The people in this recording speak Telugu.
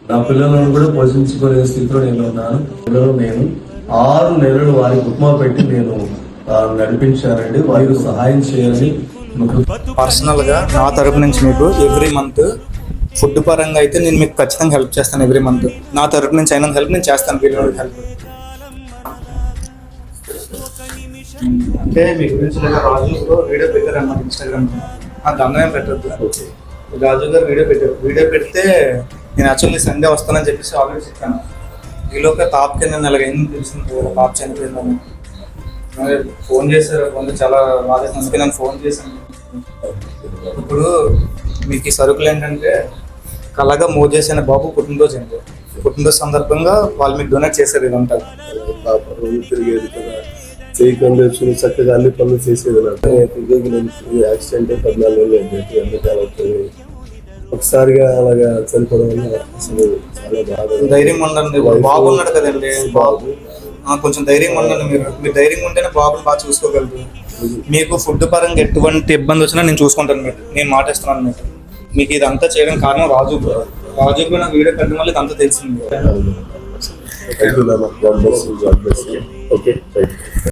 నా పిల్లలను కూడా పోషించుకునే స్థితిలో నేను ఉన్నాను. నేను 6 నెలలు వారికి ఉప్మా పెట్టి నేను నడిపించానండి. వారికి సహాయం చేయాలని పర్సనల్ గా నా తరపు నుంచి మీకు ఎవ్రీ మంత్ ఫుడ్ పరంగా అయితే నేను మీకు ఖచ్చితంగా హెల్ప్ చేస్తాను. ఎవ్రీ మంత్ నా తరపు నుంచి అయినంత హెల్ప్ నేను చేస్తాను. వీళ్ళకి హెల్ప్ అంటే మీ గురించి రాజు వీడియో పెట్టారు అన్నమాట ఇన్స్టాగ్రామ్. దండం పెట్టద్దు. రాజు గారు వీడియో పెడితే నేను యాక్చువల్లీ సండే వస్తానని చెప్పేసి ఆల్రెడీ చెప్పాను. ఈలోగా టాప్కి నేను ఎలాగైంది తెలిసింది, టాప్ చనిపోయిందని ఫోన్ చేశారు. ఫోన్ చాలా బాధ అందుకే నేను ఫోన్ చేశాను. ఇప్పుడు మీకు ఈ సరుకులు ఏంటంటే కలగా మోజేస్ అనే బాబు పుట్టినరోజు సందర్భంగా వాళ్ళు మీకు డొనేట్ చేశారు. ఇదంతా తిరిగేది కదా, చేయకుండా వచ్చి చక్కగా అన్ని పనులు చేసేది. యాక్సిడెంట్ 14 ఏళ్ళు ఒకసారిగా అలాగా చనిపోవడం వల్ల అసలు చాలా బాగా. ధైర్యం ఉండండి. బాబు ఉన్నాడు కదండి, బాబు కొంచెం ధైర్యం ఉండండి. మీరు ధైర్యం ఉంటేనే బాబుని బాగా చూసుకోగలరు. మీకు ఫుడ్ పరంగా ఎటువంటి ఇబ్బంది వచ్చినా నేను చూసుకుంటాను. నేను మాటిస్తున్నాను మీకు ఇదంతా చేయడం కారణం రాజు కూడా నాకు వీడియో పెట్టడం వల్ల ఇదంతా తెలిసింది. ఓకే.